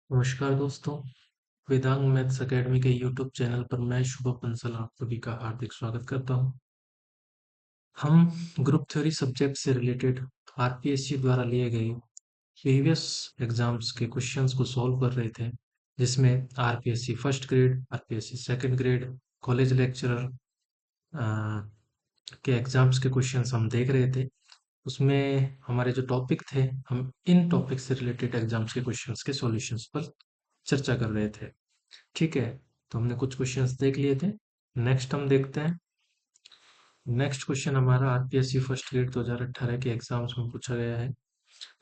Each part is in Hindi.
नमस्कार दोस्तों। वेदांग मैथ्स एकेडमी के यूट्यूब चैनल पर मैं शुभ बंसल आप सभी का हार्दिक स्वागत करता हूं। हम ग्रुप थ्योरी सब्जेक्ट से रिलेटेड आरपीएससी द्वारा लिए गए प्रीवियस एग्जाम्स के क्वेश्चंस को सॉल्व कर रहे थे, जिसमें RPSC first grade, RPSC second grade, college lecturer के एग्जाम्स के क्वेश्चंस हम देख रहे थे। उसमें हमारे जो टॉपिक थे, हम इन टॉपिक से रिलेटेड एग्जाम्स के क्वेश्चंस के सॉल्यूशंस पर चर्चा कर रहे थे। ठीक है, तो हमने कुछ क्वेश्चंस देख लिए थे। नेक्स्ट हम देखते हैं। नेक्स्ट क्वेश्चन हमारा आरपीएससी फर्स्ट ग्रेड 2018 के एग्जाम्स में पूछा गया है।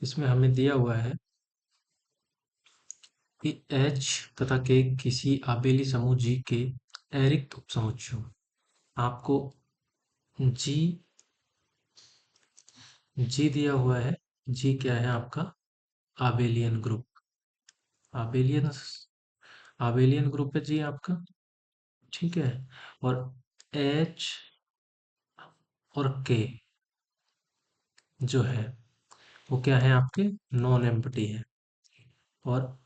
इसमें हमें दिया हुआ है कि एच तथा के किसी आबेली समूह जी के अरिक्त उपसमुच्चयों। आपको जी जी दिया हुआ है। जी क्या है आपका? आबेलियन ग्रुप। आबेलियन आबेलियन ग्रुप है जी आपका। ठीक है। और एच और के जो है वो क्या है आपके? नॉन एम्प्टी है। और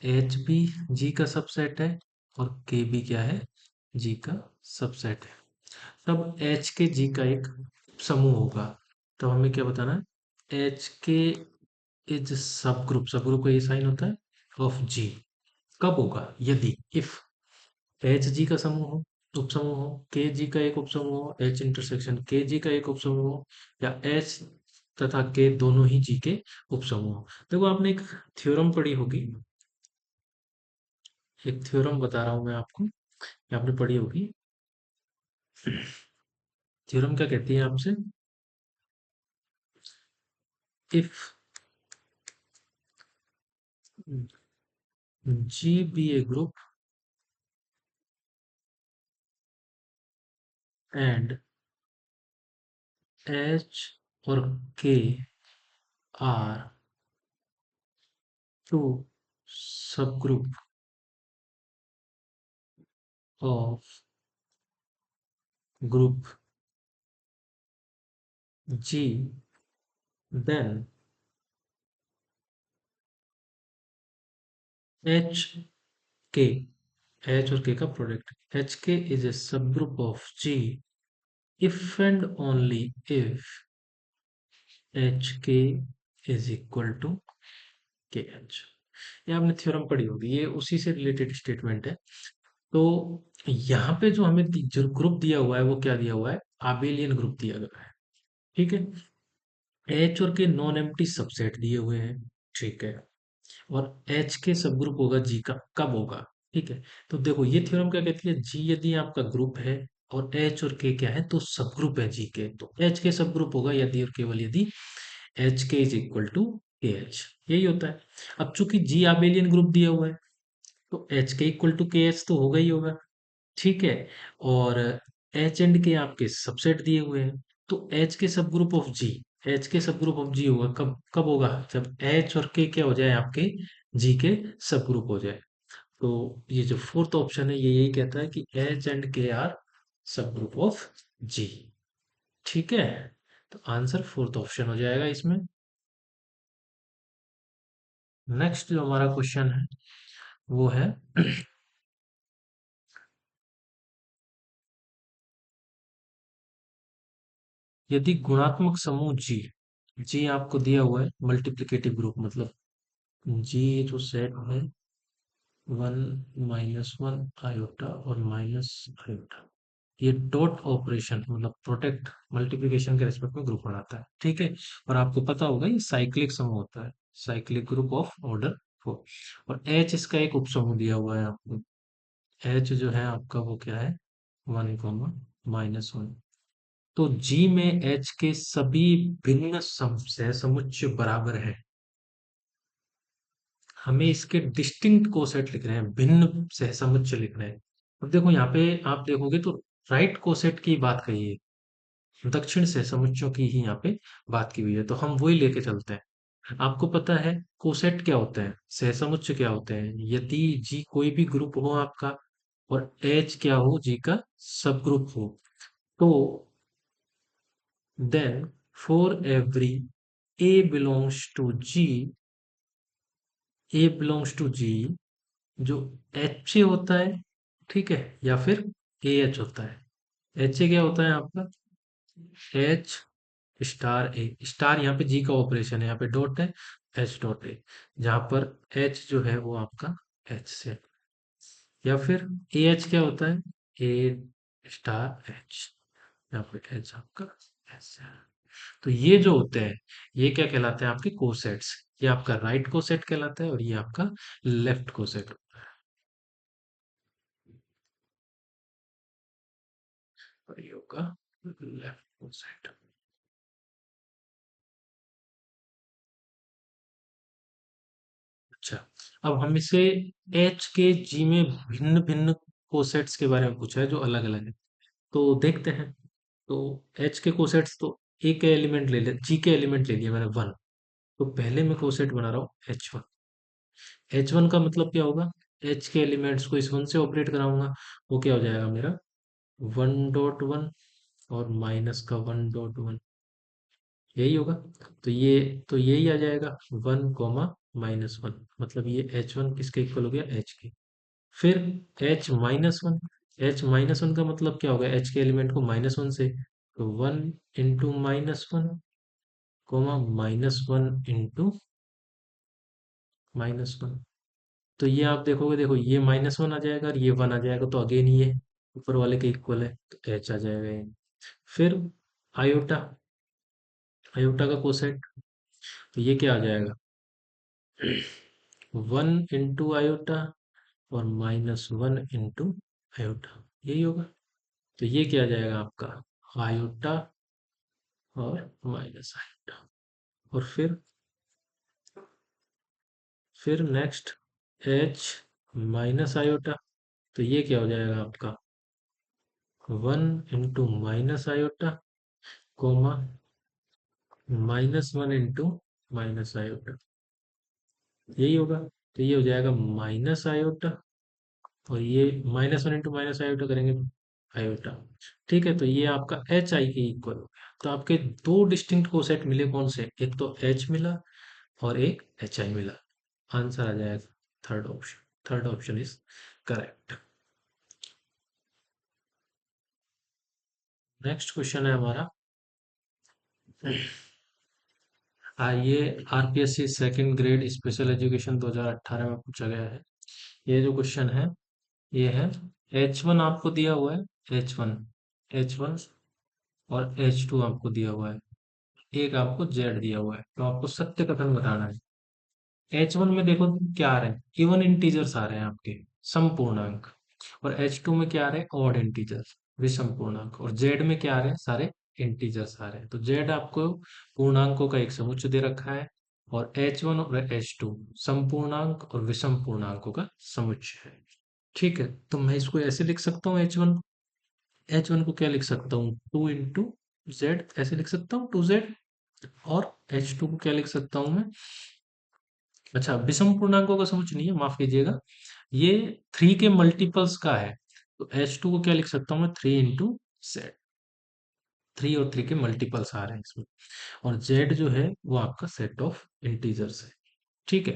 एच भी जी का सबसेट है और के भी क्या है? जी का सबसेट है। तब एच के जी का एक समूह होगा। तो हमें क्या बताना है? H K is sub group का ये साइन होता है ऑफ जी। कब होगा? यदि इफ एच जी का समूह हो, उपसमूह हो, के जी का एक उपसमूह हो, एच इंटरसेक्शन के जी का एक उपसमूह हो, या एच तथा के दोनों ही जी के उपसमूह हो। देखो, आपने एक थ्योरम पढ़ी होगी। एक थ्योरम बता रहा हूं मैं आपको, ये आपने पढ़ी होगी। थ्योरम क्या कहती है आपसे? If G be a group and H और के आर टू सब group of group G, then H K, H और के का product H K is a सब group of G if and only if H K is equal to K H. ये आपने थ्योरम पढ़ी होगी, ये उसी से रिलेटेड स्टेटमेंट है। तो यहाँ पे जो हमें जो ग्रुप दिया हुआ है वो क्या दिया हुआ है? आबेलियन ग्रुप दिया गया है। ठीक है। एच और के नॉन एम्प्टी सबसेट दिए हुए हैं। ठीक है। और एच के सब ग्रुप होगा जी का, कब होगा? ठीक है। तो देखो, ये थ्योरम क्या कहती है? जी यदि आपका ग्रुप है और एच और के क्या है, तो सब ग्रुप है जी के, तो एच के सब ग्रुप होगा यदि और केवल यदि H K is equal to K H. यही होता है। अब चूंकि जी आबेलियन ग्रुप दिया हुआ है, तो एच के इक्वल टू के एच तो होगा ही होगा। ठीक है। और एच एंड के आपके सबसेट दिए हुए हैं, तो एच के सब ग्रुप ऑफ जी, एच के सब ग्रुप ऑफ जी होगा कब? कब होगा? जब एच और के क्या हो जाए आपके? जी के सब ग्रुप हो जाए। तो ये जो फोर्थ ऑप्शन है ये यही कहता है कि एच एंड के आर सब ग्रुप ऑफ जी। ठीक है। तो आंसर फोर्थ ऑप्शन हो जाएगा इसमें। नेक्स्ट जो हमारा क्वेश्चन है वो है यदि गुणात्मक समूह जी, जी आपको दिया हुआ है मल्टीप्लिकेटिव ग्रुप, मतलब जी जो सेट है 1 - 1 आयोटा और माइनस आयोटा, ये डॉट ऑपरेशन मतलब प्रोटेक्ट मल्टीप्लिकेशन के रेस्पेक्ट में ग्रुप बनाता है। ठीक है। और आपको पता होगा ये साइक्लिक समूह होता है, साइक्लिक ग्रुप ऑफ ऑर्डर 4। और एच इसका एक उपसमूह दिया हुआ है आपको। एच जो है आपका वो क्या है? 1, -1। तो जी में एच के सभी भिन्न सहसमुच्चय बराबर है। हमें इसके डिस्टिंक्ट कोसेट लिख रहे हैं, भिन्न सहसमुच्चय लिख रहे हैं। अब देखो यहाँ पे आप देखोगे तो राइट कोसेट की बात कही है, दक्षिण सहसमुच्चयों की ही यहाँ पे बात की हुई है, तो हम वही लेके चलते हैं। आपको पता है कोसेट क्या होते हैं, सहसमुच्चय क्या होते हैं? यदि जी कोई भी ग्रुप हो आपका और एच क्या हो? जी का सब ग्रुप हो, तो then for every A belongs to G, A belongs to G, जो एच ए होता है, ठीक है, या फिर ए एच होता है। एच ए क्या होता है आपका? एच स्टार ए स्टार, यहाँ पे जी का ऑपरेशन है, यहाँ पे डॉट है, एच डॉट ए, जहां पर एच जो है वो आपका एच से, या फिर ए एच क्या होता है? ए स्टार एच, यहाँ पे एच आपका एच से। तो ये जो होते हैं, ये क्या कहलाते हैं? आपके कोसेट्स। ये आपका राइट कोसेट कहलाता है और ये आपका लेफ्ट कोसेट होता है। और ये होगा लेफ्ट कोसेट। अच्छा, अब हम इसे एच के जी में भिन्न भिन्न कोसेट्स के बारे में पूछा है जो अलग अलग है, तो देखते हैं। तो एच के कोसेट्स, तो ए के एलिमेंट ले ले, जी के एलिमेंट ले लिया मैंने वन, तो पहले मैं कोसेट बना रहा हूँ एच वन। एच वन का मतलब क्या होगा? एच के एलिमेंट्स को इस वन से ऑपरेट कराऊंगा, वो क्या हो जाएगा मेरा? वन डॉट वन और माइनस का वन डॉट वन, यही होगा। तो यही आ जाएगा वन कॉमा माइनस वन, मतलब ये एच वन किसके इक्वल हो गया? एच के। फिर H minus one, H minus one का मतलब क्या होगा? एच के एलिमेंट को माइनस वन से, तो one into minus one comma minus one into minus one. तो ये आप देखोगे, देखो ये माइनस वन आ जाएगा और ये वन आ जाएगा, तो अगेन ये ऊपर वाले के इक्वल है, तो एच आ जाएगा ये। फिर आयोटा, आयोटा का कोसेट, तो ये क्या आ जाएगा? वन इंटू आयोटा और माइनस वन इंटू आयोटा, यही होगा। तो ये क्या आ जाएगा आपका? आयोटा और माइनस आयोटा। और फिर नेक्स्ट एच माइनस आयोटा, तो ये क्या हो जाएगा आपका? One into minus iota comma minus one into minus iota, यही होगा। तो ये हो जाएगा माइनस आयोटा, और ये minus one into minus iota करेंगे आयोटा। ठीक है, तो ये आपका एच आई के इक्वल हो गया। तो आपके दो डिस्टिंक्ट कोसेट मिले, कौन से? एक तो एच मिला और एक एच आई मिला। आंसर आ जाएगा third option. Third option is correct. Next question है हमारा, ये RPSC second grade special education 2018 में पूछा गया है। ये जो क्वेश्चन है, ये है एच वन आपको दिया हुआ है, एच वन, एच वन और एच टू आपको दिया हुआ है, एक आपको जेड दिया हुआ है, तो आपको सत्य कथन बताना है। एच वन में देखो क्या आ रहे हैं? इवन इंटीजर्स आ रहे हैं आपके, सम पूर्णांक। और एच टू में क्या आ रहे हैं? ऑड इंटीजर्स, विषम पूर्णांक। और जेड में क्या आ रहे हैं? सारे इंटीजर्स आ रहे हैं। तो जेड आपको पूर्णांकों का एक समुच्चय दे रखा है, और एच वन और एच टू संपूर्णांक और विषम पूर्णांकों का समुच्चय है। ठीक है, तो मैं इसको ऐसे लिख सकता हूँ, एच वन को क्या लिख सकता हूँ? टू इंटू जेड, ऐसे लिख सकता हूँ, टू जेड। और एच टू को क्या लिख सकता हूँ मैं? अच्छा, विषम पूर्णांकों का समुच्चय नहीं है, माफ कीजिएगा, ये थ्री के मल्टीपल्स का है। तो एच टू को क्या लिख सकता हूँ मैं? थ्री इंटू जेड, थ्री और थ्री के मल्टीपल्स आ रहे हैं इसमें। और जेड जो है वो आपका सेट ऑफ इंटीजर्स है। ठीक है,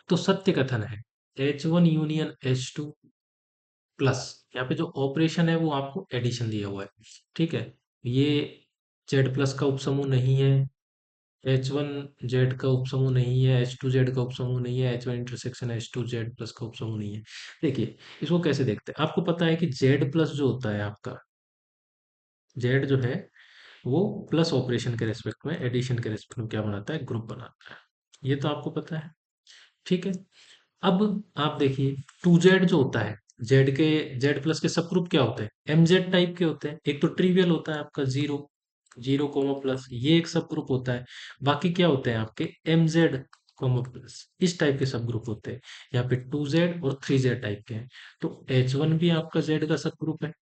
तो सत्य कथन है H one union H two plus, यहाँ पे जो ऑपरेशन है वो आपको एडिशन दिया हुआ है। ठीक है, ये जेड प्लस का उपसमूह नहीं है, एच वन जेड का उपसमूह नहीं है, एच टू जेड का उपसमूह नहीं है, H one intersection H two Z plus का उपसमूह नहीं है। देखिए, इसको कैसे देखते हैं? आपको पता है कि जेड प्लस जो होता है आपका, जेड जो है वो प्लस ऑपरेशन के रेस्पेक्ट में, एडिशन के रेस्पेक्ट में क्या बनाता है? ग्रुप बनाता है। ये तो आपको पता है। ठीक है, अब आप देखिए, टू जेड जो होता है, जेड के, जेड प्लस के सब ग्रुप क्या होते हैं? एम जेड टाइप के होते हैं। एक तो ट्रिवियल होता है आपका जीरो, जीरो कोमा प्लस, ये एक सब ग्रुप होता है। बाकी क्या होते हैं आपके? एम जेड कोमा प्लस, इस टाइप के सब ग्रुप होते हैं। यहाँ पे टू जेड और थ्री जेड टाइप के हैं। तो एच वन भी आपका जेड का सब ग्रुप है,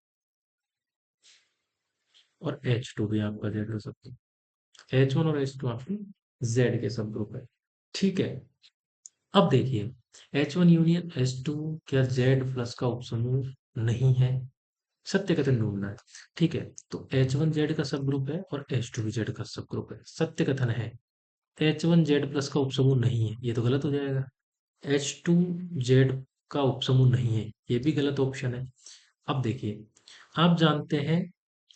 और एच टू भी आपका जेड का सब ग्रुप। एच वन और एच टू आपके जेड के सब ग्रुप है। ठीक है, अब देखिए, H one union H two क्या जेड प्लस का उपसमूह नहीं है? सत्य कथन ढूंढना है। ठीक है, तो एच वन जेड का सब ग्रुप है और एच टू भी जेड का सब ग्रुप है। सत्य कथन है एच वन जेड प्लस का उपसमूह नहीं है, ये तो गलत हो जाएगा। H2Z का उपसमूह नहीं है, ये भी गलत ऑप्शन है। अब देखिए, आप जानते हैं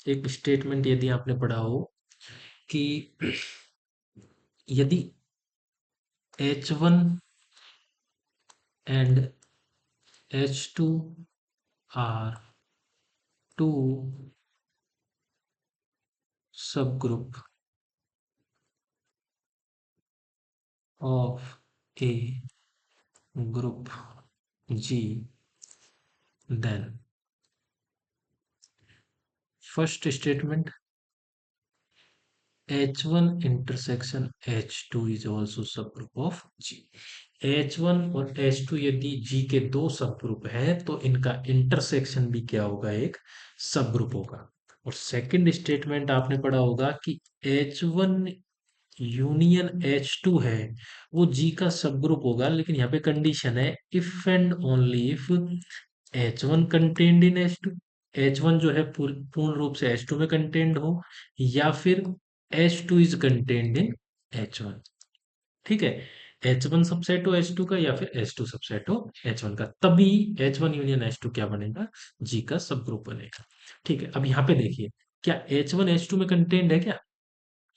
एक स्टेटमेंट यदि आपने पढ़ा हो कि यदि H1 and H2 are two सब group of A group G, then first statement H1 intersection H2 is also subgroup of G। H1 और H2 यदि G के दो सब ग्रुप हैं तो इनका इंटरसेक्शन भी क्या होगा, एक सब ग्रुप होगा। और सेकंड स्टेटमेंट आपने पढ़ा होगा कि H1 यूनियन H2 है वो G का सब ग्रुप होगा, लेकिन यहाँ पे कंडीशन है if and only if H1 contained in H2, H1 जो है पूर्ण रूप से H2 में कंटेन्ड हो, या फिर H2 is contained in H1। ठीक है, H1 सबसेट हो H2 का या फिर H2 सबसेट हो H1 का, तभी H1 यूनियन H2 क्या बनेगा, G का सब ग्रुप बनेगा। ठीक है, अब यहाँ पे देखिए, क्या H1 H2 में कंटेन्ड है क्या?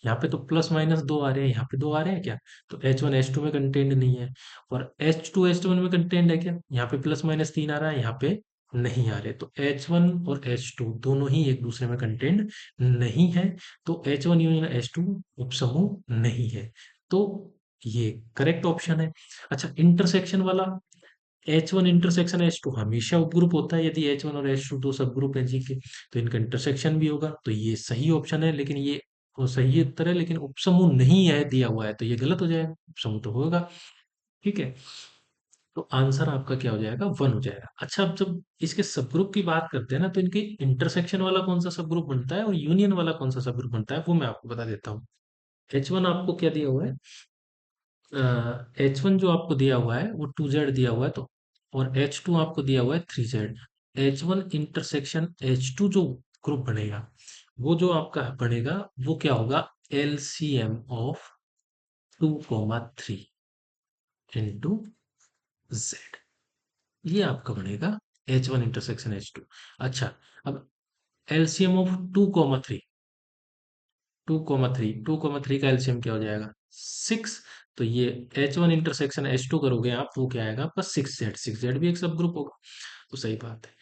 यहाँ पे तो प्लस माइनस दो आ रहे हैं, यहाँ पे दो आ रहे हैं क्या? तो H1 H2 में कंटेन्ड नहीं है। और H2 H1 में कंटेन्ड है क्या? यहाँ पे प्लस माइनस तीन आ रहा है, यहाँ पे नहीं आ रहे। तो H1 और H2 दोनों ही एक दूसरे में कंटेन्ड नहीं है, तो H1 यूनियन H2 उपसमूह नहीं है। तो ये करेक्ट ऑप्शन है। अच्छा, इंटरसेक्शन वाला, H1 इंटरसेक्शन H2 हमेशा उपग्रुप होता है, यदि H1 और H2 दो सब ग्रुप है जी के, तो इनका इंटरसेक्शन भी होगा, तो ये सही ऑप्शन है। लेकिन ये वो सही उत्तर है, लेकिन उपसमूह नहीं है दिया हुआ है, तो ये गलत हो जाएगा, उपसमूह तो होगा। ठीक है, तो आंसर आपका क्या हो जाएगा, वन हो जाएगा। अच्छा, अब जब इसके सब ग्रुप की बात करते हैं ना, तो इनके इंटरसेक्शन वाला कौन सा सब ग्रुप बनता है और यूनियन वाला कौन सा सब ग्रुप बनता है, वो मैं आपको बता देता हूँ। H1 आपको क्या दिया हुआ है, H1 जो आपको दिया हुआ है वो 2Z दिया हुआ है, तो और H2 आपको दिया हुआ है 3Z। H1 इंटरसेक्शन H2 जो ग्रुप बनेगा, वो जो आपका बनेगा वो क्या होगा, LCM ऑफ 2,3 इंटू Z, ये आपका बनेगा H1 इंटरसेक्शन H2। अच्छा, अब LCM ऑफ 2,3, 2,3 का एलसीएम क्या हो जाएगा, 6। तो ये H1 इंटरसेक्शन H2 करोगे आप, वो क्या आएगा आपका 6Z, 6Z भी एक सब ग्रुप होगा, तो सही बात है।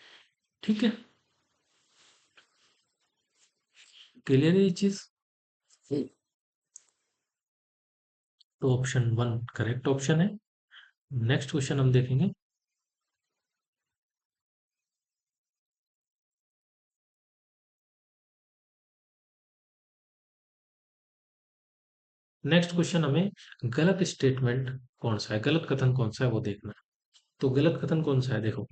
ठीक है, क्लियर है ये चीज। तो ऑप्शन वन करेक्ट ऑप्शन है। नेक्स्ट क्वेश्चन हम देखेंगे। नेक्स्ट क्वेश्चन हमें गलत स्टेटमेंट कौन सा है, गलत कथन कौन सा है वो देखना है। तो गलत कथन कौन सा है, देखो,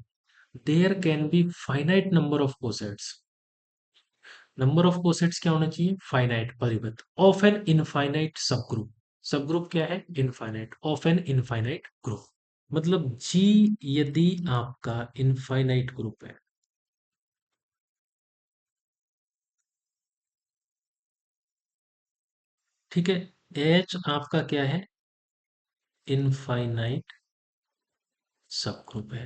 there can be finite number of cosets. Number of cosets क्या होना चाहिए, फाइनाइट, परिमित, ऑफ एन इनफाइनाइट सब ग्रुप। सब ग्रुप क्या है, infinite, of an infinite group. मतलब जी यदि आपका इनफाइनाइट ग्रुप है, ठीक है, एच आपका क्या है, इनफाइनाइट सब ग्रुप है,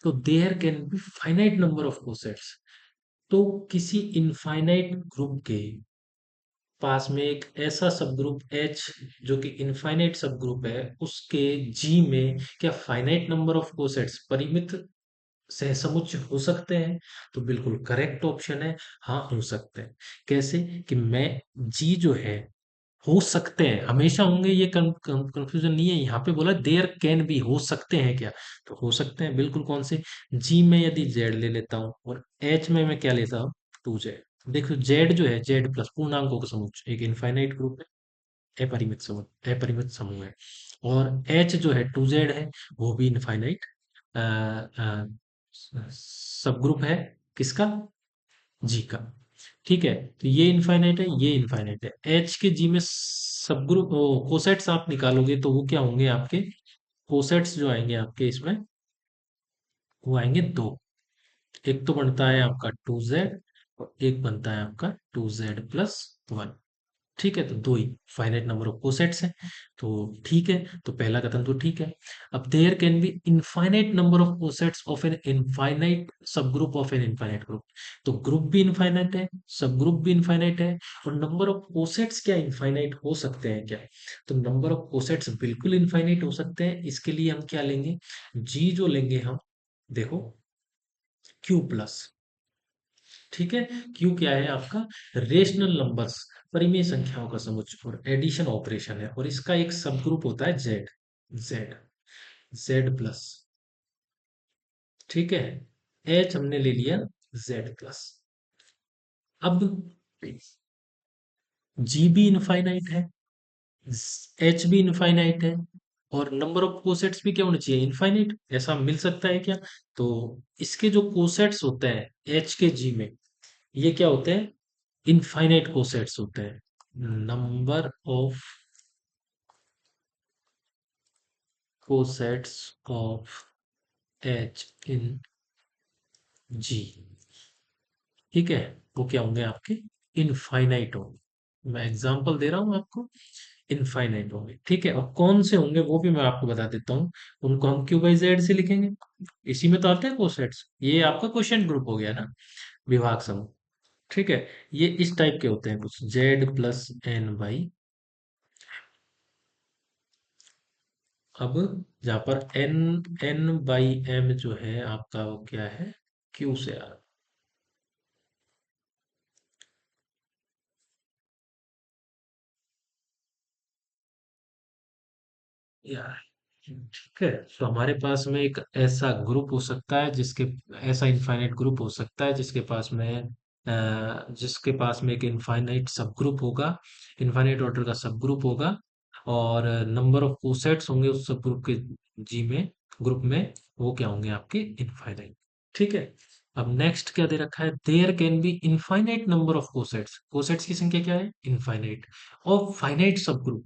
तो there can be finite number of cosets. तो किसी इनफाइनाइट ग्रुप के पास में एक ऐसा सब ग्रुप H जो कि इनफाइनाइट सब ग्रुप है, उसके G में क्या फाइनाइट नंबर ऑफ कोसेट्स, परिमित सहसमुच्च हो सकते हैं? तो बिल्कुल करेक्ट ऑप्शन है, हाँ हो सकते हैं। कैसे कि मैं G जो है, हो सकते हैं, हमेशा होंगे ये कंफ्यूजन नहीं है, यहाँ पे बोला देयर कैन बी, हो सकते हैं क्या, तो हो सकते हैं बिल्कुल। कौन से, जी में यदि जेड ले लेता हूँ और एच में मैं क्या लेता हूँ, 2Z। देखो जेड जो है, जेड प्लस पूर्णांकों का समूह, एक इनफाइनाइट ग्रुप है, अपरिमित समूह है। और एच जो है 2Z है, वो भी इनफाइनाइट सब ग्रुप है, किसका, जी का। ठीक है, तो ये इनफाइनाइट है, ये इनफाइनाइट है, एच के जी में सब ग्रुप कोसेट्स आप निकालोगे तो वो क्या होंगे आपके, कोसेट्स जो आएंगे आपके इसमें, वो आएंगे दो। एक तो बनता है आपका 2Z और एक बनता है आपका 2Z प्लस 1। ठीक है, तो दो ही फाइनाइट नंबर ऑफ कोसेट्स हैं, तो ठीक है, तो पहला कथन तो ठीक है। अब there can be infinite number of cosets of an infinite सब group of an infinite group. तो ग्रुप भी इनफाइनाइट है, सब ग्रुप भी इनफाइनाइट है, और नंबर ऑफ कोसेट्स क्या इनफाइनाइट हो सकते हैं क्या? तो नंबर ऑफ कोसेट्स बिल्कुल इनफाइनाइट हो सकते हैं। इसके लिए हम क्या लेंगे, जी जो लेंगे हम, देखो, क्यू प्लस, ठीक है। क्यू क्या है आपका, रेशनल नंबर्स, परिमेय संख्याओं का समुच्चय और एडिशन ऑपरेशन है, और इसका एक सब ग्रुप होता है जेड, जेड, जेड प्लस, ठीक है। एच हमने ले लिया जेड प्लस। अब जी भी इनफाइनाइट है, एच भी इनफाइनाइट है, और नंबर ऑफ कोसेट्स भी क्या होने चाहिए, इनफाइनाइट। ऐसा मिल सकता है क्या? तो इसके जो कोसेट्स होते हैं एच के जी में, ये क्या होते हैं, इनफाइनाइट कोसेट्स होते हैं। Number of cosets of H in G, ठीक है, वो क्या होंगे आपके, इनफाइनाइट होंगे। मैं एग्जांपल दे रहा हूं आपको, इनफाइनाइट होंगे, ठीक है। और कौन से होंगे वो भी मैं आपको बता देता हूँ। उनको हम क्यू बाई जेड से लिखेंगे, इसी में तो आते हैं कोसेट्स। ये आपका क्वेश्चन ग्रुप हो गया ना, विभाग समूह, ठीक है। ये इस टाइप के होते हैं कुछ, जेड प्लस एन बाई, अब जहां पर एन, एन बाई एम जो है आपका, वो क्या है, क्यू से आ, यार, ठीक है। तो हमारे पास में एक ऐसा ग्रुप हो सकता है जिसके, ऐसा इनफाइनाइट ग्रुप हो सकता है जिसके पास में जिसके पास में एक इनफाइनाइट सब ग्रुप होगा, इनफाइनाइट ऑर्डर का सब ग्रुप होगा, और नंबर ऑफ कोसेट्स होंगे उस सब ग्रुप के जी में, ग्रुप में, वो क्या होंगे आपके, इनफाइनाइट, ठीक है। अब नेक्स्ट क्या दे रखा है, there can be infinite number of cosets, cosets की संख्या क्या है, infinite, of finite subgroup,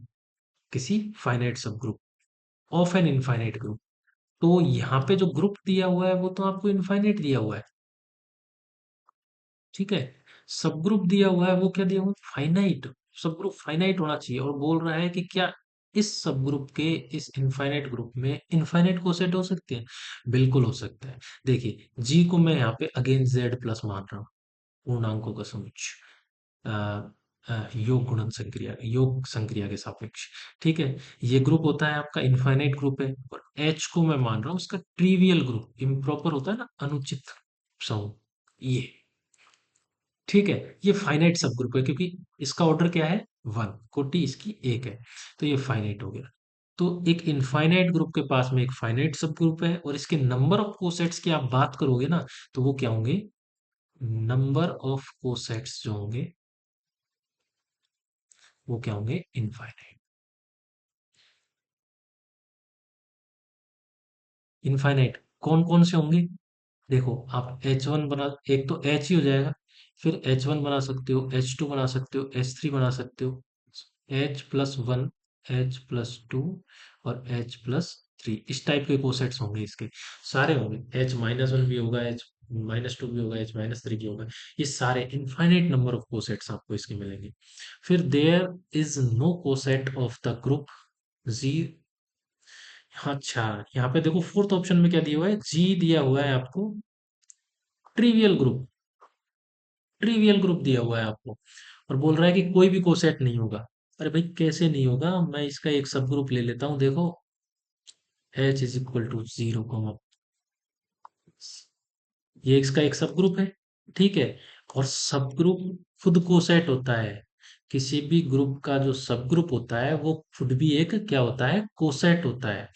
किसी फाइनाइट सब group, of an infinite group. तो यहाँ पे जो ग्रुप दिया हुआ है वो तो आपको इनफाइनाइट दिया हुआ है, ठीक है। सब ग्रुप दिया हुआ है वो क्या दिया हुआ है, फाइनाइट। सब ग्रुप फाइनाइट होना चाहिए, और बोल रहा है कि क्या इस सब ग्रुप के, इस इनफाइनाइट ग्रुप में इनफाइनाइट कोसेट हो सकते हैं, बिल्कुल हो सकता है। देखिए, जी को मैं यहाँ पे अगेन जेड प्लस मान रहा हूँ, पूर्णांकों का समुच्चय, योग गुणन संक्रिया, योग संक्रिया के सापेक्ष, ठीक है। ये ग्रुप होता है आपका इनफाइनाइट ग्रुप है, और एच को मैं मान रहा हूँ उसका ट्रिवियल ग्रुप, इम्प्रॉपर होता है ना, अनुचित समूह, ये, ठीक है। ये फाइनाइट सब ग्रुप है क्योंकि इसका ऑर्डर क्या है, वन, कोटि इसकी एक है, तो ये फाइनाइट हो गया। तो एक इनफाइनाइट ग्रुप के पास में एक फाइनाइट सब ग्रुप है, और इसके नंबर ऑफ कोसेट्स की आप बात करोगे ना, तो वो क्या होंगे, नंबर ऑफ कोसेट्स जो होंगे वो क्या होंगे, इनफाइनाइट, इनफाइनाइट। कौन कौन से होंगे, देखो, आप एच वन बना, एक तो एच ही हो जाएगा, फिर एच वन बना सकते हो, एच टू बना सकते हो, एच थ्री बना सकते हो, H plus one, H plus two, और एच प्लस थ्री, इस टाइप के कोसेट्स होंगे इसके, सारे होंगे। एच माइनस वन भी होगा, एच माइनस टू भी होगा, एच माइनस थ्री भी होगा। ये सारे इनफाइनाइट नंबर ऑफ कोसेट्स आपको इसके मिलेंगे। फिर there is no coset of the group G. अच्छा, यहाँ पे देखो फोर्थ ऑप्शन में क्या दिया हुआ है, जी दिया हुआ है आपको, ट्रिवियल ग्रुप, ट्रिवियल ग्रुप दिया हुआ है आपको, और बोल रहा है कि कोई भी कोसेट नहीं होगा। अरे भाई, कैसे नहीं होगा, मैं इसका एक सब ग्रुप ले लेता हूँ, देखो, H is equal to zero, ये इसका एक सब ग्रुप है, ठीक है। और सब ग्रुप खुद कोसेट होता है, किसी भी ग्रुप का जो सब ग्रुप होता है वो खुद भी एक क्या होता है, कोसेट होता है,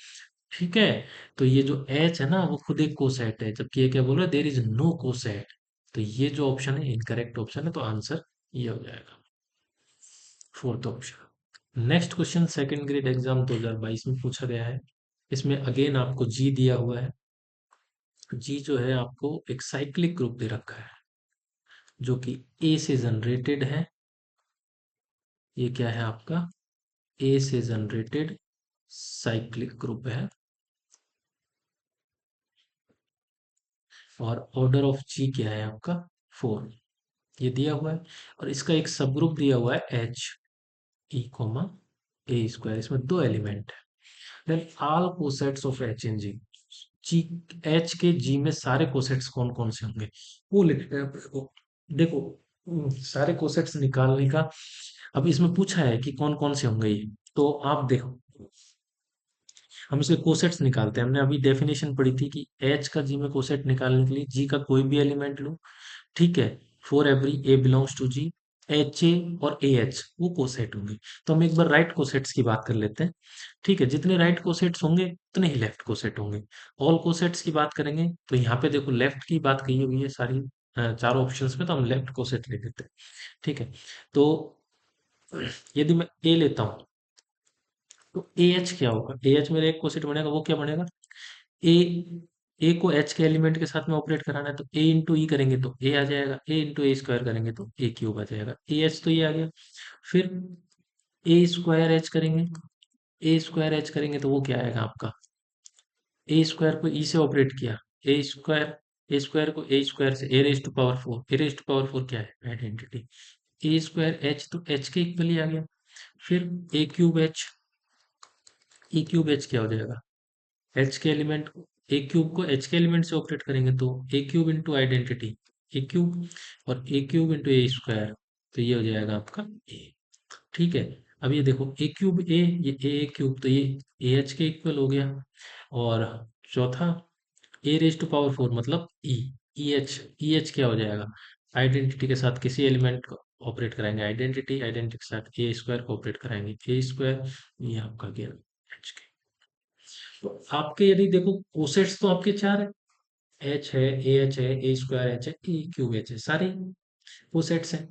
ठीक है। तो ये जो एच है ना, वो खुद एक कोसेट है, जबकि ये क्या बोल रहा है, देर इज नो कोसेट। तो ये जो ऑप्शन है इनकरेक्ट ऑप्शन है, तो आंसर ये हो जाएगा, fourth option. Next question second grade exam 2022 में पूछा गया है। इसमें अगेन आपको जी दिया हुआ है। जी जो है आपको एक साइक्लिक ग्रुप दे रखा है, जो कि ए से जनरेटेड है। ये क्या है आपका, ए से जनरेटेड साइक्लिक ग्रुप है, और ऑर्डर ऑफ जी क्या है आपका, फोर, ये दिया हुआ है। और इसका एक सब ग्रुप दिया हुआ है H, E comma A square, इसमें दो एलिमेंट है। Then all cosets of H in G, G H के जी में सारे कोसेट्स कौन कौन से होंगे वो लिखते हैं अपने को। देखो सारे कोसेट्स निकालने का, अब इसमें पूछा है कि कौन कौन से होंगे ये, तो आप देखो हम इसके कोसेट्स निकालते हैं। हमने अभी डेफिनेशन पढ़ी थी कि एच का जी में कोसेट निकालने के लिए जी का कोई भी एलिमेंट लो, ठीक है, for every A belongs to G, H A और ए एच वो कोसेट होंगे। तो हम एक बार राइट कोसेट्स की बात कर लेते हैं। ठीक है, जितने राइट कोसेट्स होंगे उतने ही लेफ्ट कोसेट होंगे। ऑल कोसेट्स की बात करेंगे तो यहाँ पे देखो लेफ्ट की बात कही हुई है सारी चारों ऑप्शंस में, तो हम लेफ्ट कोसेट ले लेते हैं। ठीक है, तो यदि मैं ए लेता हूँ तो ए एच क्या होगा, ए एच मेरा एक कोसेट बनेगा, वो क्या बनेगा, ए ए को एच के एलिमेंट के साथ में ऑपरेट कराना है तो ए इंटू ई करेंगे तो ए आ जाएगा, ए इंटू ए स्क्वायर करेंगे तो ए क्यूब आ जाएगा, ए एच तो ये आ गया। फिर ए स्क्वायर एच करेंगे, ए स्क्वायर एच करेंगे तो वो क्या आएगा आपका, ए स्क्वायर को ई से ऑपरेट किया, ए स्क्वायर को ए स्क्वायर से, A raise to power four, A raise to power four क्या है आइडेंटिटी, ए स्क्वायर एच तो एच के इक्वल ही आ गया। फिर A cube H, A cube H क्या हो जाएगा, एच के एलिमेंट को, ए क्यूब को एच के एलिमेंट से ऑपरेट करेंगे तो A cube into identity A cube, और A cube into A square, तो ये हो जाएगा आपका ए। ठीक है, अब ये देखो ए क्यूब ए, ये ए क्यूब, तो ये ए एच के इक्वल हो गया। और चौथा ए रेज टू पावर फोर मतलब ई, ई एच, ई एच क्या हो जाएगा, आइडेंटिटी के साथ किसी एलिमेंट को ऑपरेट कराएंगे आइडेंटिटी, आइडेंटिटी के साथ ए स्क्वायर को ऑपरेट कराएंगे ए स्क्वायर, ये आपका गया एच के। तो आपके यदि देखो कोसेट्स तो आपके चार है, एच है, ए एच है, ए स्क्वायर एच है, ए क्यूब एच है, सारे कोसेट्स हैं।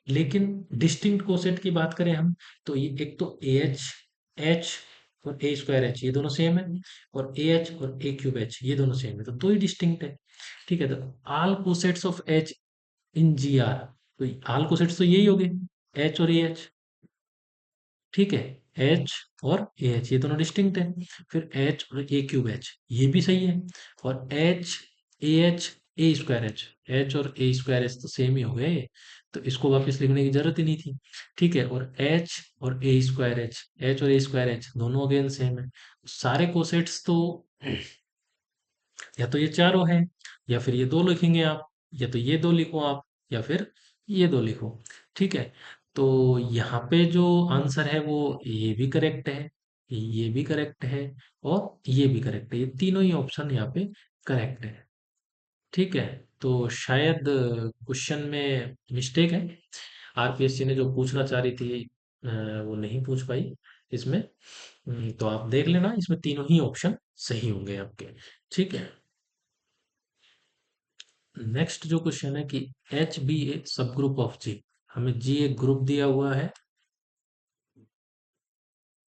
लेकिन डिस्टिंक्ट कोसेट की बात करें हम, तो ये एक तो ए एच एच और ए स्क्वायर एच ये दोनों सेम है, और ए एच और ए क्यूब एच ये दोनों सेम है, तो दो ही डिस्टिंक्ट है। ठीक है, तो all cosets of H in G are, तो ऑल कोसेट्स तो यही हो गए एच और ए एच। ठीक है, एच और ए एच ये दोनों डिस्टिंक्ट है। फिर एच और ए क्यूब एच ये भी सही है, और H A H A square H और ए स्क्वायर एच तो सेम ही हो गए, तो इसको वापस लिखने की जरूरत ही नहीं थी। ठीक है, और एच और ए स्क्वायर एच और ए स्क्वायर एच दोनों अगेन सेम है। सारे कोसेट्स तो या तो ये चारों हैं, या फिर ये दो लिखेंगे आप, या तो ये दो लिखो आप, या फिर ये दो लिखो। ठीक है, तो यहाँ पे जो आंसर है वो ये भी करेक्ट है, ये भी करेक्ट है, और ये भी करेक्ट है, ये तीनों ही ऑप्शन यहाँ पे करेक्ट है। ठीक है, तो शायद क्वेश्चन में मिस्टेक है, आरपीएससी ने जो पूछना चाह रही थी वो नहीं पूछ पाई इसमें। तो आप देख लेना, इसमें तीनों ही ऑप्शन सही होंगे आपके। ठीक है, नेक्स्ट जो क्वेश्चन है कि एच बी ए सब ग्रुप ऑफ जी, हमें जी एक ग्रुप दिया हुआ है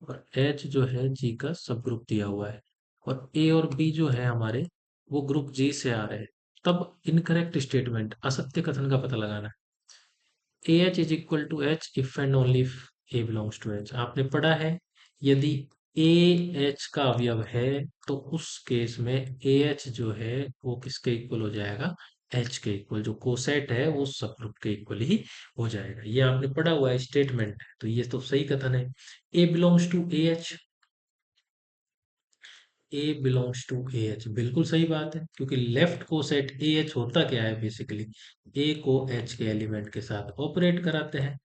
और एच जो है जी का सब ग्रुप दिया हुआ है, और ए और बी जो है हमारे वो ग्रुप जी से आ रहे हैं। तब इनकरेक्ट स्टेटमेंट असत्य कथन का पता लगाना है। A H is equal to H if and only if A belongs to H, आपने पढ़ा है यदि ए एच का अवयव है तो उस केस में ए एच जो है वो किसके इक्वल हो जाएगा, एच के इक्वल, जो कोसेट है वो सब ग्रुप के इक्वल ही हो जाएगा। ये आपने पढ़ा हुआ है स्टेटमेंट, तो ये तो सही कथन है। A belongs to A H, A belongs to A H बिल्कुल सही बात है, क्योंकि लेफ्ट कोसेट ए एच होता क्या है बेसिकली, ए को एच के एलिमेंट के साथ ऑपरेट कराते हैं।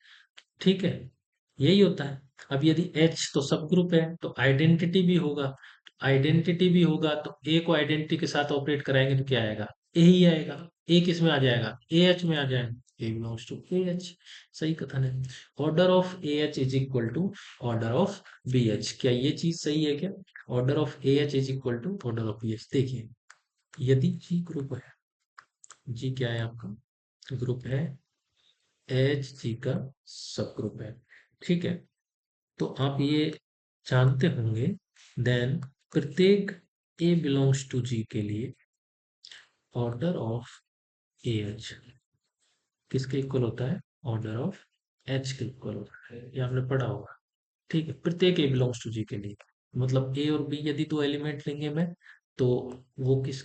ठीक है, यही होता है। अब यदि एच तो सब ग्रुप है तो आइडेंटिटी भी होगा, आइडेंटिटी भी होगा तो ए को आइडेंटिटी के साथ ऑपरेट कराएंगे तो क्या आएगा, ए ही आएगा। ए किस में आ जाएगा, ए एच में आ जाएगा, A belongs to A H, सही कथन है। Order of A H is equal to order of B H, क्या ये चीज सही है क्या, order of A H is equal to order of B H. देखिए यदि जी ग्रुप है, जी क्या है आपका ग्रुप है, एच जी का सब ग्रुप है। ठीक है, तो आप ये जानते होंगे, देन प्रत्येक ए बिलोंग्स टू जी के लिए ऑर्डर ऑफ ए एच किसके इक्वल होता है, ऑर्डर ऑफ एच के इक्वल होता है, ये आपने पढ़ा होगा। ठीक है, प्रत्येक ए बिलोंग्स टू जी के लिए, मतलब ए और बी यदि दो एलिमेंट लेंगे मैं, तो वो किस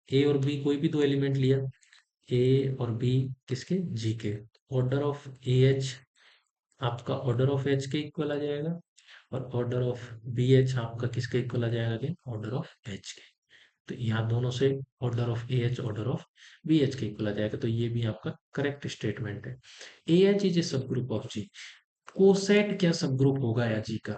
ए और बी कोई भी दो एलिमेंट लिया, ए और बी किसके, जी के, ऑर्डर ऑफ ए एच आपका ऑर्डर ऑफ एच के इक्वल आ जाएगा, और ऑर्डर ऑफ बी एच आपका किसके इक्वल आ जाएगा, अगेन ऑर्डर ऑफ एच के। तो यहाँ दोनों से order of A H order of B H के इक्वल आ जाएगा, तो ये भी आपका करेक्ट स्टेटमेंट है। ए एच इज ए सब ग्रुप ऑफ जी। कोसेट क्या सब ग्रुप होगा या जी का,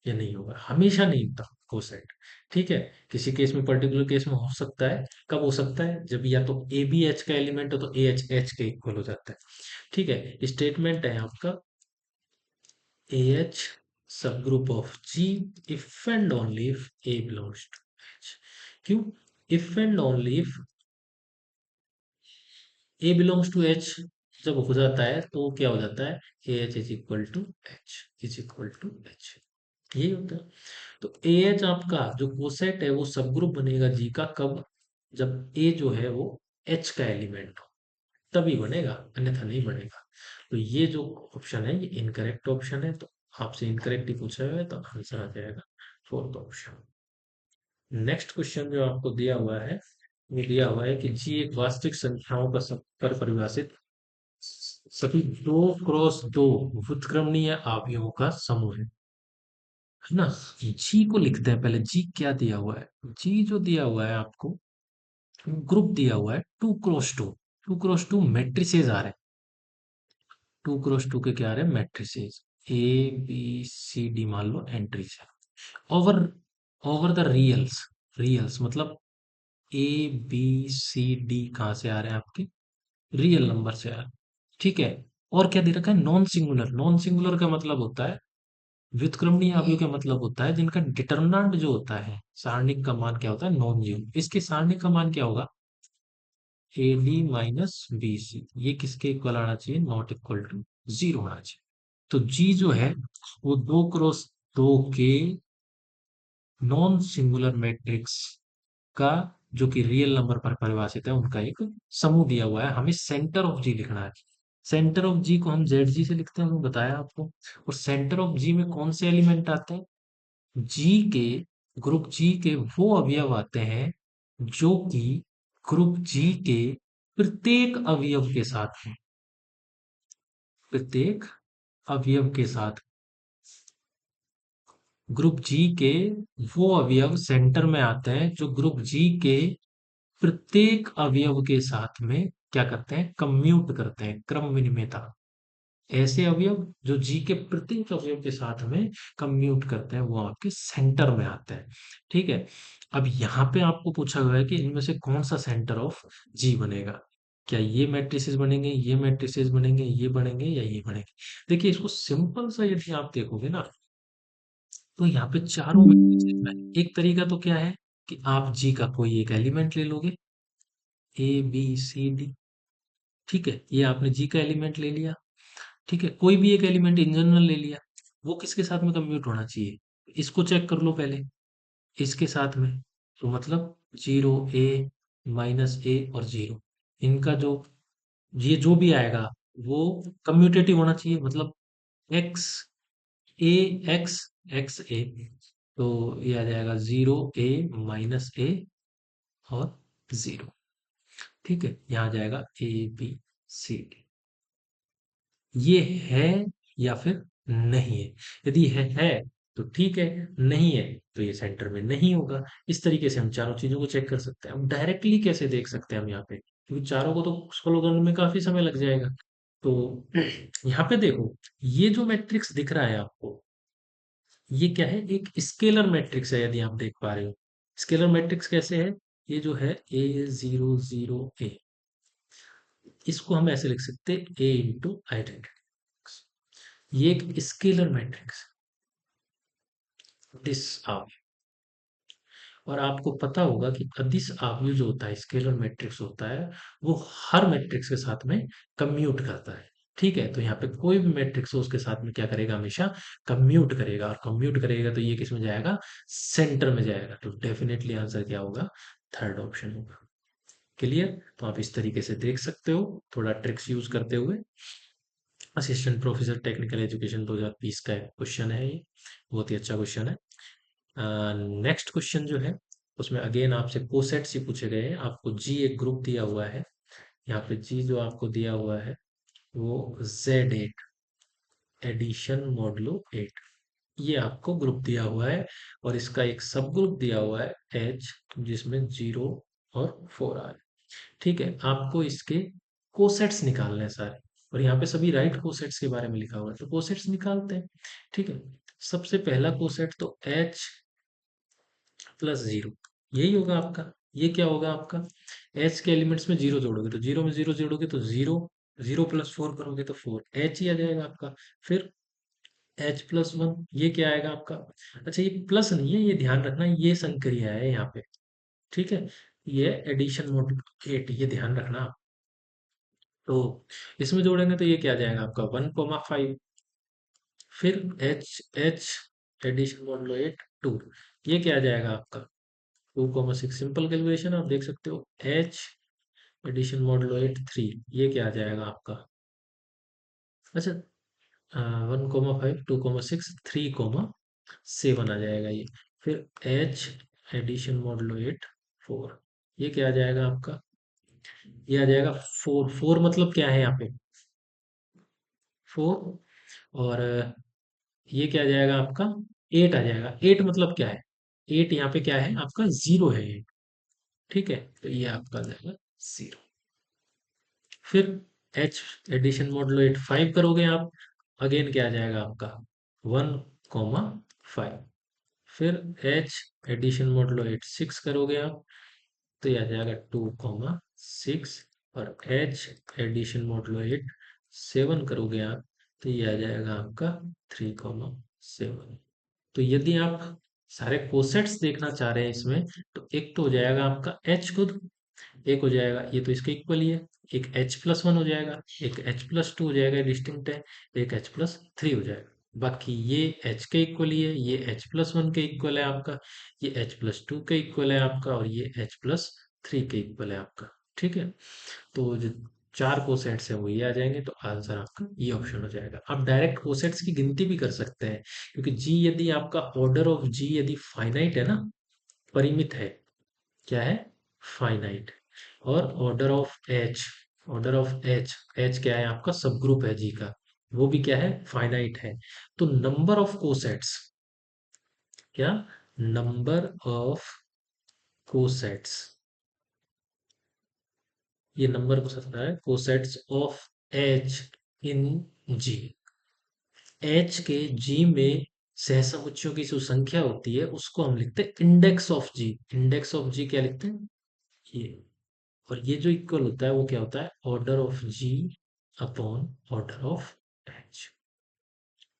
या नहीं होगा, हमेशा नहीं होता कोसेट। ठीक है, किसी केस में, पर्टिकुलर केस में हो सकता है। कब हो सकता है, जब या तो ए बी एच का एलिमेंट हो तो ए एच एच के इक्वल हो जाता है। ठीक है, स्टेटमेंट है आपका A H sub group of G if and only if A belongs to H. क्यों, if and only if A belongs to H जब हो जाता है तो क्या हो जाता है, A H is equal to H, is equal to H, यही होता है। तो ए एच आपका जो कोसेट है वो सब ग्रुप बनेगा जी का, कब, जब ए जो है वो एच का एलिमेंट हो, तभी बनेगा, अन्यथा नहीं बनेगा। तो ये जो ऑप्शन है ये इनकरेक्ट ऑप्शन है, तो आपसे इनकरेक्ट ही पूछा हुआ है, तो आंसर आ जाएगा फोर्थ ऑप्शन। नेक्स्ट क्वेश्चन जो आपको दिया हुआ है, वो दिया हुआ है कि जी एक वास्तविक संख्याओं का सब पर परिभाषित सभी दो क्रॉस दो व्युत्क्रमणीय अवयवों का समूह है ना। जी को लिखते हैं पहले, जी क्या दिया हुआ है, जी जो दिया हुआ है आपको, ग्रुप दिया हुआ है 2 क्रॉस 2, 2 क्रॉस 2 मैट्रिसेस आ रहे हैं, 2 क्रॉस 2 के क्या आ रहे हैं, matrices, A B C D मान लो एंट्रीज है, over over the reals, reals मतलब ए बी सी डी कहाँ से आ रहे हैं आपके, रियल नंबर से आ रहे हैं। ठीक है, और क्या दे रखा है, नॉन सिंगुलर, नॉन सिंगुलर का मतलब होता है, व्युत्क्रमणीय अवयव का मतलब होता है जिनका डिटर्मिनेंट जो होता है, सारणिक का मान क्या होता है, नॉन जीरो। इसके सारणिक का मान क्या होगा, A D minus B C, ये किसके इक्वल आना चाहिए, नॉट इक्वल टू जीरो आना चाहिए। तो जी जो है वो 2 क्रॉस 2 के नॉन सिंगुलर मैट्रिक्स का, जो कि रियल नंबर पर परिभाषित है, उनका एक समूह दिया हुआ है, हमें सेंटर ऑफ जी लिखना है। सेंटर ऑफ जी को हम जेड जी से लिखते हैं, वो बताया आपको। और सेंटर ऑफ जी में कौन से एलिमेंट आते हैं, जी के, ग्रुप जी के वो अवयव आते हैं जो कि ग्रुप जी के प्रत्येक अवयव के साथ हैं, प्रत्येक अवयव के साथ। ग्रुप जी के वो अवयव सेंटर में आते हैं जो ग्रुप जी के प्रत्येक अवयव के साथ में क्या करते हैं, कम्यूट करते हैं, क्रम विनिमेयता। ऐसे अवयव जो जी के प्रत्येक अवयव के साथ में कम्यूट करते हैं वो आपके सेंटर में आते हैं। ठीक है, अब यहाँ पे आपको पूछा हुआ है कि इनमें से कौन सा सेंटर ऑफ जी बनेगा, क्या ये मैट्रिसेस बनेंगे, ये मैट्रिसेस बनेंगे, ये बनेंगे या ये बनेंगे। देखिए इसको सिंपल सा यदि आप देखोगे ना, तो यहाँ पे चारों मैट्रिसेस में एक तरीका तो क्या है कि आप जी का कोई एक एलिमेंट ले लोगे, ए बी सी डी। ठीक है, ये आपने जी का एलिमेंट ले लिया। ठीक है, कोई भी एक एलिमेंट इन जनरल ले लिया, वो किसके साथ में कंप्यूट होना चाहिए, इसको चेक कर लो पहले, इसके साथ में। तो मतलब जीरो, ए माइनस ए और जीरो, इनका जो, ये जो भी आएगा वो कम्यूटेटिव होना चाहिए, मतलब एक्स ए एक्स एक्स ए, तो ये आ जाएगा जीरो ए माइनस ए और जीरो। ठीक है, यहाँ आ जाएगा ए बी सी डी, ये है या फिर नहीं है। यदि है तो ठीक है, नहीं है तो ये सेंटर में नहीं होगा। इस तरीके से हम चारों चीजों को चेक कर सकते हैं। हम डायरेक्टली कैसे देख सकते हैं हम यहाँ पे, क्योंकि चारों को तो सॉल्व करने में काफी समय लग जाएगा। तो यहाँ पे देखो, ये जो मैट्रिक्स दिख रहा है आपको, ये क्या है, एक स्केलर मैट्रिक्स है, यदि आप देख पा रहे हो। स्केलर मैट्रिक्स कैसे है, ये जो है ए जीरो जीरो ए, इसको हम ऐसे लिख सकते हैं ए इंटू आइडेंटिटी। ये एक स्केलर मैट्रिक्स, दिस आवर। और आपको पता होगा कि अदिश आव्यूह जो होता है, स्केलर मैट्रिक्स होता है, वो हर मैट्रिक्स के साथ में कम्यूट करता है। ठीक है, तो यहाँ पे कोई भी मैट्रिक्स हो उसके साथ में क्या करेगा, हमेशा कम्यूट करेगा, और कम्यूट करेगा तो ये किस में जाएगा, सेंटर में जाएगा। तो डेफिनेटली आंसर क्या होगा, थर्ड ऑप्शन होगा। क्लियर, तो आप इस तरीके से देख सकते हो, थोड़ा ट्रिक्स यूज करते हुए। असिस्टेंट प्रोफेसर टेक्निकल एजुकेशन 2020 का क्वेश्चन है ये, बहुत ही अच्छा क्वेश्चन है। नेक्स्ट क्वेश्चन जो है उसमें अगेन आपसे कोसेट्स ही पूछे गए हैं। आपको जी एक ग्रुप दिया हुआ है, यहाँ पे जी जो आपको दिया हुआ है वो Z8 एडिशन मॉडुलो 8, ये आपको ग्रुप दिया हुआ है और इसका एक सब ग्रुप दिया हुआ है एच, जिसमें 0 और 4 आ रहे हैं। ठीक है, आपको इसके कोसेट्स निकालने हैं सारे, और यहाँ पे सभी राइट कोसेट्स के बारे में लिखा हुआ है, तो कोसेट्स निकालते हैं। ठीक है, सबसे पहला कोसेट तो एच प्लस 0, यही होगा आपका। ये क्या होगा आपका, एच के एलिमेंट्स में 0 जोड़ोगे तो 0 में 0 जोड़ोगे तो 0, 0 प्लस 4 करोगे तो 4, एच ही आ जाएगा आपका। फिर एच प्लस 1, ये क्या आएगा आपका। अच्छा, ये प्लस नहीं है, ये ध्यान रखना, ये संक्रिया है यहाँ पे। ठीक है, ये एडिशन मोड 8, ये ध्यान रखना आप। तो इसमें जोड़ेंगे तो ये क्या आ जाएगा आपका 1,5। फिर एच एच एडिशन मॉडुलो 8 2, ये क्या आ जाएगा आपका 2,6। सिंपल कैलकुलेशन आप देख सकते हो, एच एडिशन मॉडुलो 8 3, ये क्या आ जाएगा आपका। अच्छा, 1,5 2,6 3,7 आ जाएगा ये। फिर एच एडिशन मॉडुलो 8 4, ये क्या आ जाएगा आपका, ये आ जाएगा 4 4, मतलब क्या है यहाँ पे 4, और ये क्या आ जाएगा आपका 8 आ जाएगा। 8 मतलब क्या है, 8 यहाँ पे क्या है आपका 0 है ये। ठीक है, तो ये आपका आ जाएगा 0। फिर एच एडिशन मॉडुलो 8 5 करोगे आप, अगेन क्या आ जाएगा आपका 1,5। फिर एच एडिशन मॉडुलो 8 6 करोगे आप, तो ये आ जाएगा 2,6। और एच एडिशन मॉडुलो 8 7 करोगे आप, तो ये आ जाएगा आपका 3,7। तो यदि आप सारे कोसेट्स देखना चाह रहे हैं इसमें, तो एक तो हो जाएगा आपका एच खुद, एक हो जाएगा ये तो इसके इक्वल ही है, एक एच प्लस 1 हो जाएगा, एक एच प्लस 2 हो जाएगा डिस्टिंक्ट है, एक एच प्लस 3 हो जाएगा। बाकी ये एच के इक्वल ही है, ये एच प्लस 1 के इक्वल है आपका, ये एच प्लस 2 के इक्वल है आपका, और ये एच प्लस 3 के इक्वल है आपका। ठीक है, तो जो चार कोसेट्स है वो ये आ जाएंगे, तो आंसर आपका ये ऑप्शन हो जाएगा। आप डायरेक्ट कोसेट्स की गिनती भी कर सकते हैं, क्योंकि जी यदि आपका ऑर्डर ऑफ जी यदि फाइनाइट है ना, परिमित है, क्या है फाइनाइट, और ऑर्डर ऑफ एच, एच क्या है आपका सब ग्रुप है जी का, वो भी क्या है फाइनाइट है। तो नंबर ऑफ कोसेट्स, क्या नंबर ऑफ कोसेट्स, ये नंबर हो सकता है cosets of H in G, H के जी में सहसमुच्चों की जो संख्या होती है उसको हम लिखते हैं index of G. Index of G क्या लिखते हैं, ये। और ये जो इक्वल होता है वो क्या होता है, order of G upon order of H.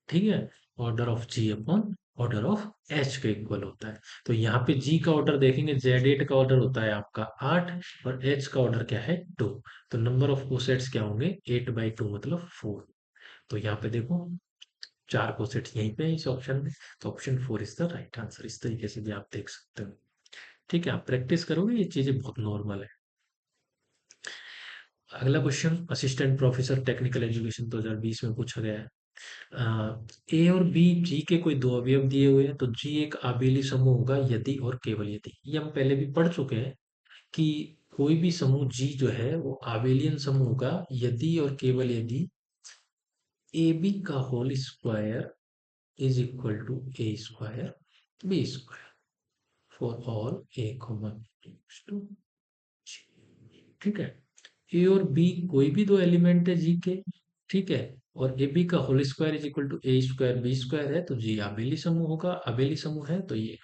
ठीक है, order of G upon order of H के इक्वल होता है। तो यहाँ पे जी का ऑर्डर देखेंगे, जेड 8 का ऑर्डर होता है आपका 8, और एच का ऑर्डर क्या है 2। तो नंबर ऑफ कोसेट्स क्या होंगे 8/2 मतलब 4। तो यहाँ पे देखो चार कोसेट्स यहीं पे है इस ऑप्शन में, तो option 4 is the right answer. इस तरीके से भी आप देख सकते हो। ठीक है, आप प्रैक्टिस करोगे, ये चीजें बहुत नॉर्मल है। अगला question assistant professor technical education 2020 में पूछा गया है। ए और बी जी के कोई दो अवयव दिए हुए हैं, तो जी एक आबेली समूह होगा यदि और केवल यदि, ये हम पहले भी पढ़ चुके हैं कि कोई भी समूह जी जो है वो आबेलियन समूह होगा यदि और केवल यदि ए बी का whole square is equal to A square B square for all A common to G. ठीक है, ए और बी कोई भी दो एलिमेंट है जी के। ठीक है, और ए बी का whole square is equal to A square B square है, तो जी आबेली समूह होगा। आबेली समूह है तो ये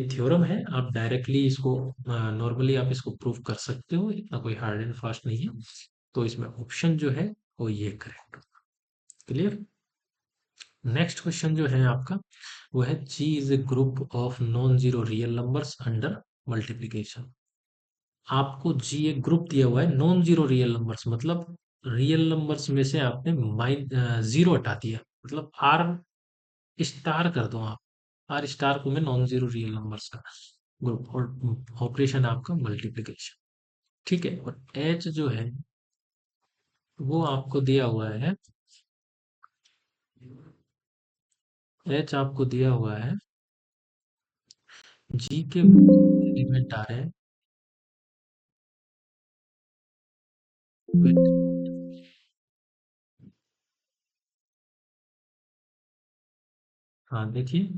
थ्योरम है, आप डायरेक्टली इसको नॉर्मली आप इसको प्रूव कर सकते हो, इतना कोई हार्ड एंड फास्ट नहीं है। तो इसमें ऑप्शन जो है वो ये करेक्ट होगा। क्लियर। नेक्स्ट क्वेश्चन जो है आपका वो है G is a group of non zero real numbers under multiplication. आपको जी एक ग्रुप दिया हुआ है नॉन जीरो रियल नंबर्स, मतलब रियल नंबर्स में से आपने जीरो हटा दिया, मतलब आर स्टार कर दो आप, आर स्टार को मैं नॉन जीरो रियल नंबर्स का ग्रुप, और ऑपरेशन आपका मल्टीप्लिकेशन। ठीक है, और एच जो है वो आपको दिया हुआ है, एच आपको दिया हुआ है जी के एलिमेंट आ रहे हैं with हाँ देखिए,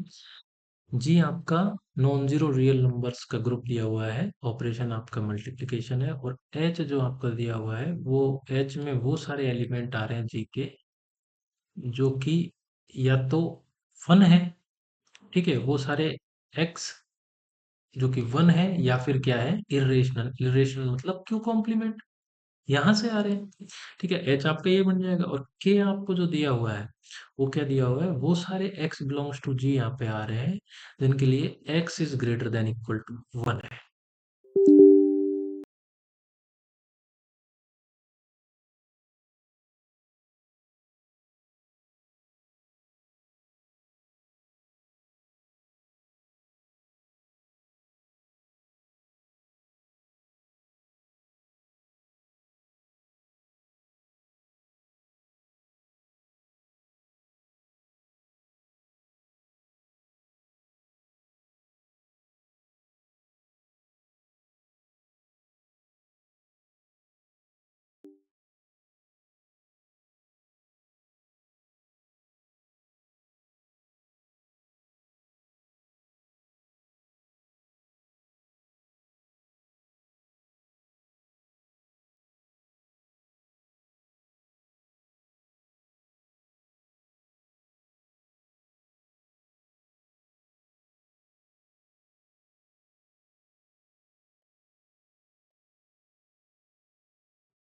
जी आपका नॉन जीरो रियल नंबर्स का ग्रुप दिया हुआ है, ऑपरेशन आपका मल्टीप्लिकेशन है, और एच जो आपका दिया हुआ है वो एच में वो सारे एलिमेंट आ रहे हैं जी के, जो कि या तो वन है, ठीक है, वो सारे एक्स जो कि वन है, या फिर क्या है, इरेशनल। इरेशनल मतलब क्यों कॉम्प्लीमेंट, यहाँ से आ रहे हैं, ठीक है। एच आपका ये बन जाएगा, और के आपको जो दिया हुआ है वो क्या दिया हुआ है, वो सारे एक्स बिलोंग्स टू जी यहाँ पे आ रहे हैं, जिनके लिए X is greater than equal to one है।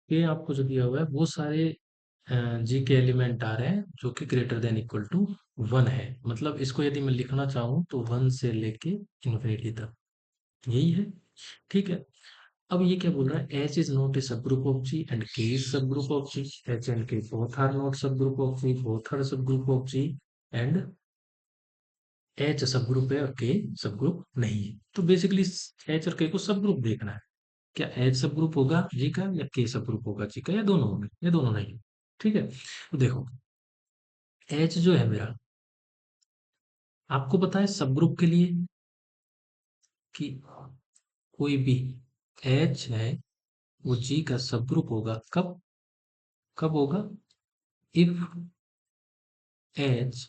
के आपको जो दिया हुआ है वो सारे जी के एलिमेंट आ रहे हैं जो कि greater than equal to one है। मतलब इसको यदि मैं लिखना चाहूँ तो वन से लेके इन्फिनिटी तक, यही है, ठीक है। अब ये क्या बोल रहा है, एच इज नॉट ए सब group of G and K is sub group of G, H and K both are not sub group of G, both are sub group of G, and H sub group है और के सब ग्रुप नहीं है। तो बेसिकली एच और के को सब ग्रुप देखना है, क्या एच सब ग्रुप होगा जी का, या के सब ग्रुप होगा जी का, या दोनों होंगे, या दोनों नहीं, ठीक है। तो देखो, एच जो है मेरा, आपको पता है सब ग्रुप के लिए कि कोई भी एच है वो जी का सब ग्रुप होगा, कब, कब होगा, if H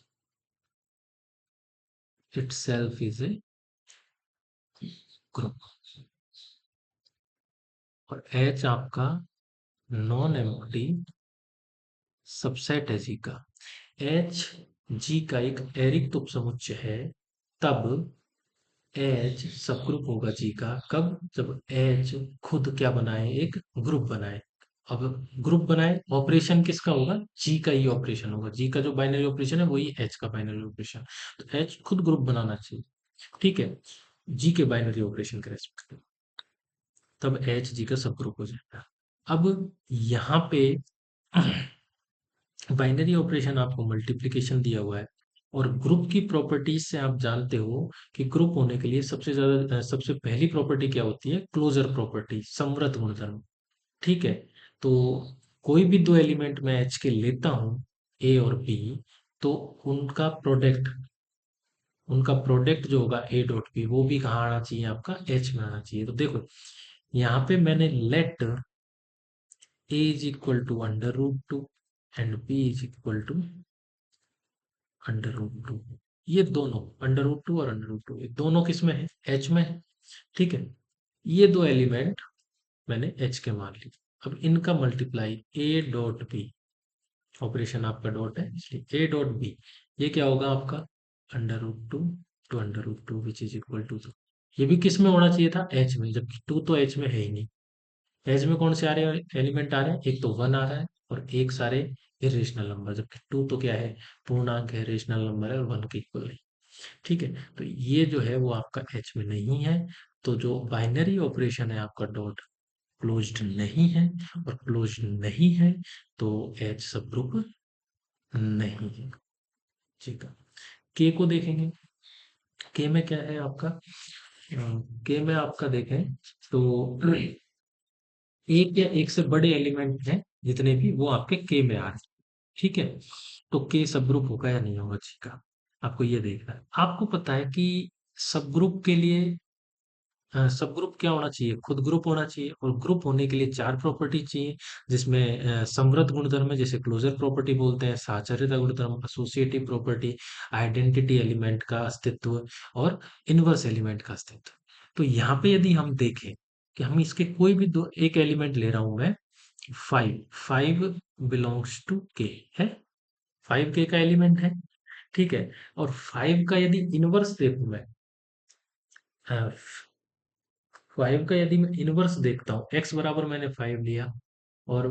itself is a group, और एच आपका नॉन एम्प्टी सबसेट है जी का। एच जी का एक एरिक्त उपसमुच्चय है, तब एच सबग्रुप होगा जी का, कब, जब एच खुद क्या बनाए, एक ग्रुप बनाए। अब ग्रुप बनाए, ऑपरेशन किसका होगा, जी का ही ऑपरेशन होगा, जी का जो बाइनरी ऑपरेशन है वही एच का बाइनरी ऑपरेशन। तो एच खुद ग्रुप बनाना चाहिए, ठीक है, जी के बाइनरी ऑपरेशन के रेस्पेक्ट में, तब एच जी का सब ग्रुप हो जाएगा। अब यहाँ पे बाइनरी ऑपरेशन आपको मल्टीप्लिकेशन दिया हुआ है, और ग्रुप की प्रॉपर्टीज से आप जानते हो कि ग्रुप होने के लिए सबसे पहली प्रॉपर्टी क्या होती है, क्लोजर प्रॉपर्टी, समवर्त गुणधर्म, ठीक है। तो कोई भी दो एलिमेंट मैं एच के लेता हूं, ए और बी, तो उनका प्रोडक्ट उनका प्रोडक्ट जो होगा ए डॉट बी, वो भी कहाँ आना चाहिए, आपका एच में आना चाहिए। तो देखो, यहाँ पे मैंने let A is equal to under root two and B is equal to under root two, ये दोनों अंडर रूट टू और अंडर रूट टू, ये दोनों किस में है, एच में है, ठीक है। ये दो एलिमेंट मैंने एच के मान लिए। अब इनका multiply A dot B, operation आपका डॉट है इसलिए ए डॉट बी, ये क्या होगा आपका, under root two under root two which is equal to, ये भी किस में होना चाहिए था, एच में, जबकि टू तो एच में है ही नहीं। एच में कौन से आ रहे हैं एलिमेंट आ रहे हैं, एक तो वन आ रहा है और एक सारे इरेशनल नंबर, जबकि टू तो क्या है, पूर्णांक है, रेशनल नंबर है, और वन के इक्वल नहीं, ठीक है। तो ये जो है वो आपका एच में नहीं है। तो जो बाइनरी ऑपरेशन है आपका डॉट क्लोज्ड नहीं है, और क्लोज्ड नहीं है तो एच सब ग्रुप नहीं है, ठीक है। के को देखेंगे, के में क्या है आपका, के में आपका देखें तो एक या एक से बड़े एलिमेंट हैं जितने भी, वो आपके के में आ रहे हैं, ठीक है। तो के सब ग्रुप होगा या नहीं होगा जी का, आपको ये देखना है। आपको पता है कि सब ग्रुप के लिए सब ग्रुप क्या होना चाहिए, खुद ग्रुप होना चाहिए, और ग्रुप होने के लिए चार प्रॉपर्टी चाहिए, जिसमें समृद्ध गुणधर्म है, जैसे क्लोजर प्रॉपर्टी बोलते हैं, साहचर्यता गुणधर्म, एसोसिएटिव प्रॉपर्टी, आइडेंटिटी एलिमेंट का अस्तित्व, और इनवर्स एलिमेंट का अस्तित्व। तो यहाँ पे यदि हम देखें कि हम इसके कोई भी दो एक एलिमेंट ले रहा हूं मैं, five, five belongs to K है, फाइव के का एलिमेंट है, ठीक है। और फाइव का यदि इनवर्स देखूं मैं, फाइव का यदि मैं इनवर्स देखता हूँ, एक्स बराबर मैंने फाइव लिया, और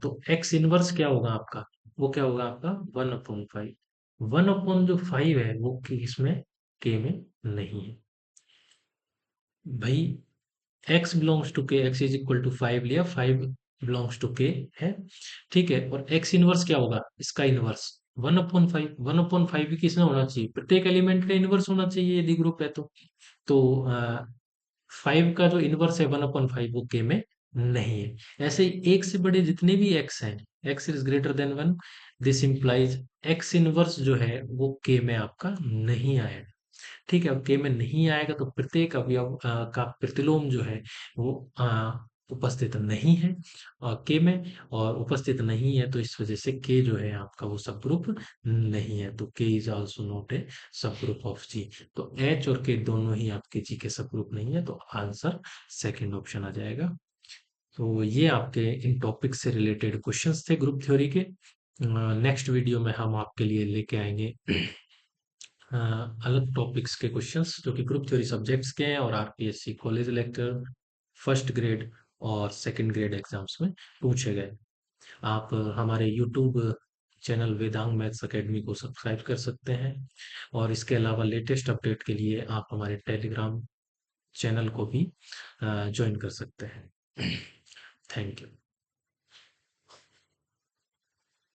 तो एक्स इनवर्स क्या होगा आपका, वो क्या होगा आपका 1/5। 1 अपॉन जो फाइव है वो इसमें के में नहीं है भाई। X belongs to K, X is equal to five लिया, फाइव बिलोंग्स टू के है, ठीक है। और एक्स इनवर्स क्या होगा, इसका इनवर्स 1/5। 1/5 भी किसमें होना चाहिए, प्रत्येक एलिमेंट का इनवर्स होना चाहिए यदि ग्रुप है तो फाइव का जो इनवर्स है 1/5 वो के में नहीं है। ऐसे ही एक से बड़े जितने भी एक्स हैं, x is greater then 1, this implies x inverse जो है वो के में आपका नहीं आएगा, ठीक है। अब के में नहीं आएगा तो प्रत्येक अवयव का प्रतिलोम जो है वो उपस्थित नहीं है के में, और उपस्थित नहीं है तो इस वजह से के जो है आपका वो सब ग्रुप नहीं है, तो के इज आल्सो नॉट ए सब ग्रुप ऑफ जी। तो एच और के दोनों ही आपके जी के सब ग्रुप नहीं है, तो आंसर सेकंड ऑप्शन आ जाएगा। तो ये आपके इन टॉपिक से रिलेटेड क्वेश्चंस थे ग्रुप थ्योरी के। नेक्स्ट वीडियो में हम आपके लिए लेके आएंगे अ, अलग टॉपिक्स के क्वेश्चंस जो कि ग्रुप थ्योरी सब्जेक्ट्स के हैं, और RPSC college lecture first grade और सेकंड ग्रेड एग्जाम्स में पूछे गए। आप हमारे YouTube channel Vedang maths academy को सब्सक्राइब कर सकते हैं, और इसके अलावा लेटेस्ट अपडेट के लिए आप हमारे टेलीग्राम चैनल को भी ज्वाइन कर सकते हैं। Thank you.